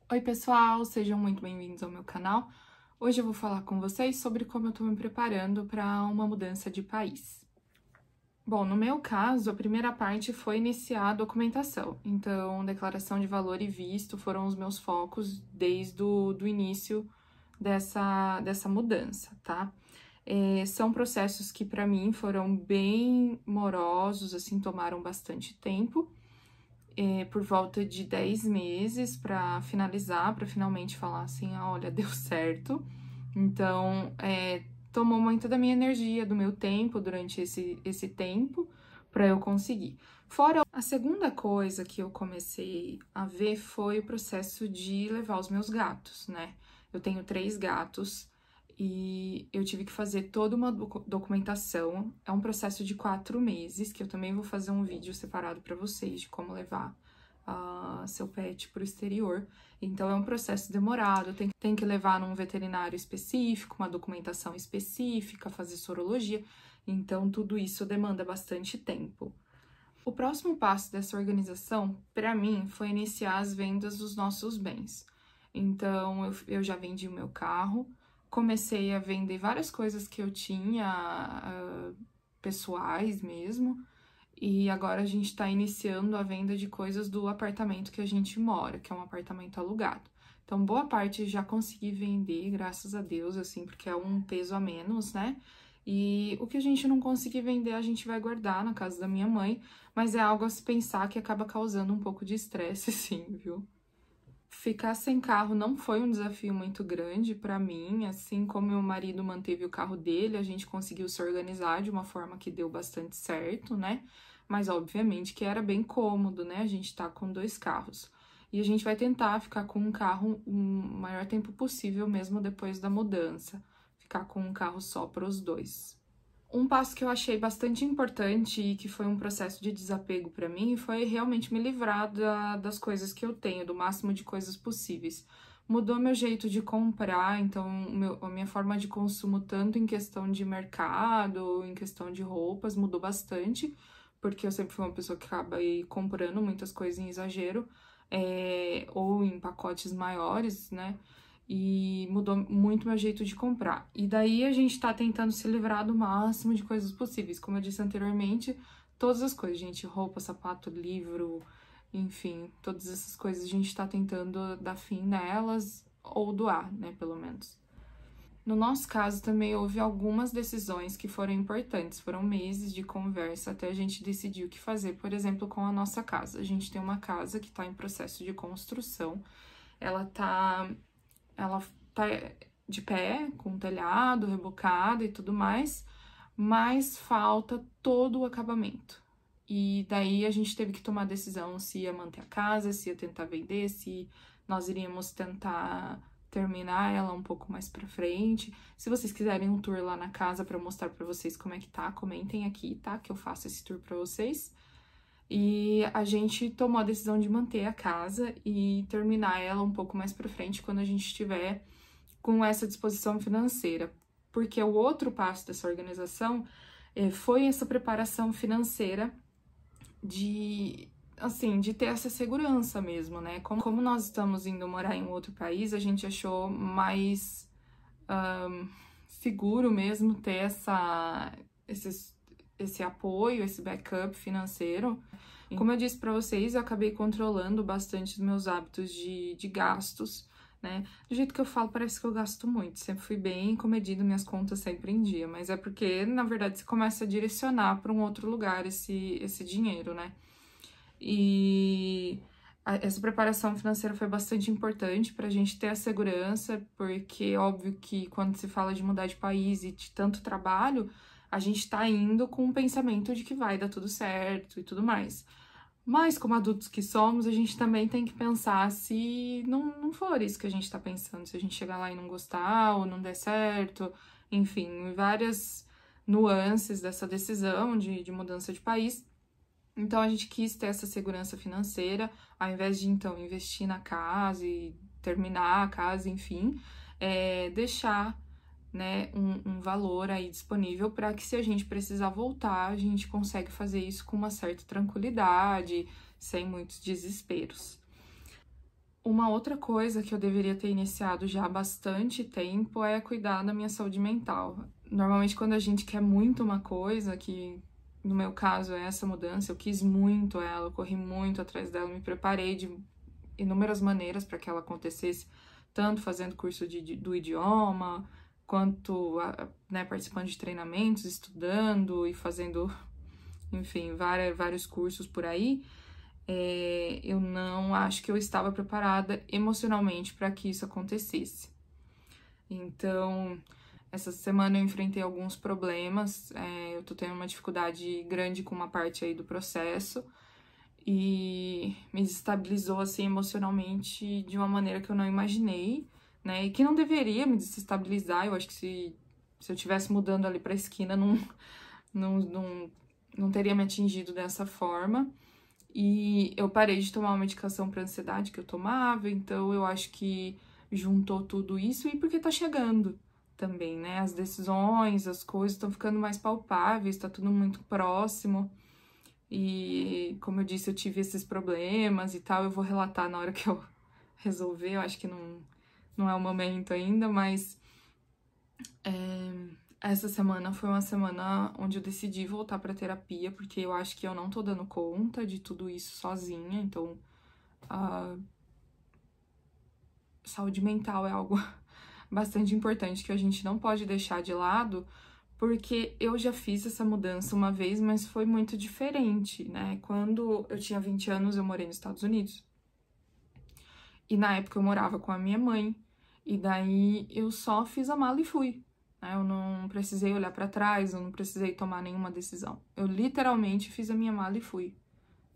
Oi pessoal, sejam muito bem-vindos ao meu canal. Hoje eu vou falar com vocês sobre como eu tô me preparando para uma mudança de país. Bom, no meu caso, a primeira parte foi iniciar a documentação. Então, declaração de valor e visto foram os meus focos desde o início dessa mudança, tá? São processos que para mim foram bem morosos, assim, tomaram bastante tempo. Por volta de 10 meses para finalizar, para finalmente falar assim, olha, deu certo. Então, tomou muito da minha energia, do meu tempo durante esse tempo para eu conseguir. Fora a segunda coisa que eu comecei a ver foi o processo de levar os meus gatos, né? Eu tenho 3 gatos e eu tive que fazer toda uma documentação. É um processo de 4 meses, que eu também vou fazer um vídeo separado para vocês de como levar seu pet para o exterior. Então, é um processo demorado, tem que levar num veterinário específico, uma documentação específica, fazer sorologia. Então, tudo isso demanda bastante tempo. O próximo passo dessa organização, para mim, foi iniciar as vendas dos nossos bens. Então, eu já vendi o meu carro, comecei a vender várias coisas que eu tinha, pessoais mesmo, e agora a gente está iniciando a venda de coisas do apartamento que a gente mora, que é um apartamento alugado. Então, boa parte já consegui vender, graças a Deus, assim, porque é um peso a menos, né? E o que a gente não conseguir vender, a gente vai guardar na casa da minha mãe, mas é algo a se pensar que acaba causando um pouco de estresse, sim, viu? Ficar sem carro não foi um desafio muito grande para mim, assim como meu marido manteve o carro dele, a gente conseguiu se organizar de uma forma que deu bastante certo, né? Mas obviamente que era bem cômodo, né? A gente tá com 2 carros. E a gente vai tentar ficar com um carro o maior tempo possível, mesmo depois da mudança. Ficar com um carro só para os 2. Um passo que eu achei bastante importante e que foi um processo de desapego para mim foi realmente me livrar das coisas que eu tenho, do máximo de coisas possíveis. Mudou meu jeito de comprar, então a minha forma de consumo, tanto em questão de mercado, em questão de roupas, mudou bastante, porque eu sempre fui uma pessoa que acaba aí comprando muitas coisas em exagero, ou em pacotes maiores, né? E mudou muito meu jeito de comprar. E daí a gente tá tentando se livrar do máximo de coisas possíveis. Como eu disse anteriormente, todas as coisas, gente, roupa, sapato, livro, enfim, todas essas coisas a gente tá tentando dar fim nelas ou doar, né, pelo menos. No nosso caso, também houve algumas decisões que foram importantes, foram meses de conversa até a gente decidir o que fazer, por exemplo, com a nossa casa. A gente tem uma casa que está em processo de construção, ela tá de pé, com telhado, rebocada e tudo mais, mas falta todo o acabamento. E daí a gente teve que tomar a decisão se ia manter a casa, se ia tentar vender, se nós iríamos tentar terminar ela um pouco mais pra frente. Se vocês quiserem um tour lá na casa pra mostrar pra vocês como é que tá, comentem aqui, tá? Que eu faço esse tour pra vocês. E a gente tomou a decisão de manter a casa e terminar ela um pouco mais pra frente quando a gente tiver com essa disposição financeira. Porque o outro passo dessa organização foi essa preparação financeira de, assim, de ter essa segurança mesmo, né? Como nós estamos indo morar em outro país, a gente achou mais seguro mesmo ter esse apoio, esse backup financeiro. Como eu disse para vocês, eu acabei controlando bastante os meus hábitos de gastos, né? Do jeito que eu falo, parece que eu gasto muito. Sempre fui bem comedido, minhas contas sempre em dia. Mas é porque, na verdade, você começa a direcionar para um outro lugar esse dinheiro, né? E essa preparação financeira foi bastante importante para a gente ter a segurança, porque óbvio que quando se fala de mudar de país e de tanto trabalho, a gente está indo com o pensamento de que vai dar tudo certo e tudo mais. Mas, como adultos que somos, a gente também tem que pensar se não for isso que a gente está pensando, se a gente chegar lá e não gostar ou não der certo, enfim, várias nuances dessa decisão de mudança de país. Então, a gente quis ter essa segurança financeira, ao invés de, então, investir na casa e terminar a casa, enfim, deixar, né, um valor aí disponível para que, se a gente precisar voltar, a gente consegue fazer isso com uma certa tranquilidade, sem muitos desesperos. Uma outra coisa que eu deveria ter iniciado já há bastante tempo é cuidar da minha saúde mental. Normalmente, quando a gente quer muito uma coisa, que no meu caso é essa mudança, eu quis muito ela, eu corri muito atrás dela, me preparei de inúmeras maneiras para que ela acontecesse, tanto fazendo curso do idioma, quanto né, participando de treinamentos, estudando e fazendo, enfim, vários cursos por aí. Eu não acho que eu estava preparada emocionalmente para que isso acontecesse. Então, essa semana eu enfrentei alguns problemas, eu tô tendo uma dificuldade grande com uma parte aí do processo e me desestabilizou, assim, emocionalmente de uma maneira que eu não imaginei, né, e que não deveria me desestabilizar. Eu acho que se eu estivesse mudando ali pra esquina, não teria me atingido dessa forma. E eu parei de tomar uma medicação para ansiedade que eu tomava, então eu acho que juntou tudo isso e porque tá chegando também, né? As decisões, as coisas estão ficando mais palpáveis, tá tudo muito próximo. E como eu disse, eu tive esses problemas e tal, eu vou relatar na hora que eu resolver, eu acho que não é o momento ainda, mas essa semana foi uma semana onde eu decidi voltar pra terapia, porque eu acho que eu não tô dando conta de tudo isso sozinha, então a saúde mental é algo bastante importante que a gente não pode deixar de lado, porque eu já fiz essa mudança uma vez, mas foi muito diferente, né? Quando eu tinha 20 anos, eu morei nos Estados Unidos. E na época eu morava com a minha mãe, e daí eu só fiz a mala e fui. Eu não precisei olhar para trás, eu não precisei tomar nenhuma decisão. Eu literalmente fiz a minha mala e fui,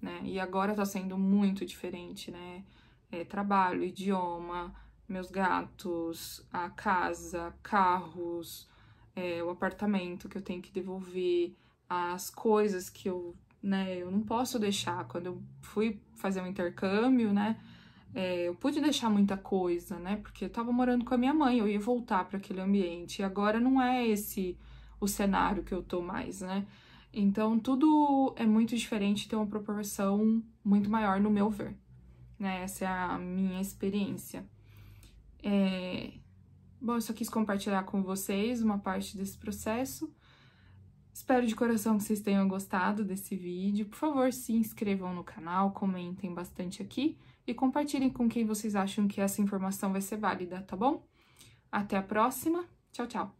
né? E agora tá sendo muito diferente, né? Trabalho, idioma, meus gatos, a casa, carros, o apartamento que eu tenho que devolver, as coisas que eu não posso deixar. Quando eu fui fazer um intercâmbio, né? Eu pude deixar muita coisa, né? Porque eu tava morando com a minha mãe, eu ia voltar para aquele ambiente. E agora não é esse o cenário que eu tô mais, né? Então tudo é muito diferente, tem uma proporção muito maior no meu ver, né? Essa é a minha experiência. Bom, eu só quis compartilhar com vocês uma parte desse processo. Espero de coração que vocês tenham gostado desse vídeo. Por favor, se inscrevam no canal, comentem bastante aqui e compartilhem com quem vocês acham que essa informação vai ser válida, tá bom? Até a próxima. Tchau, tchau!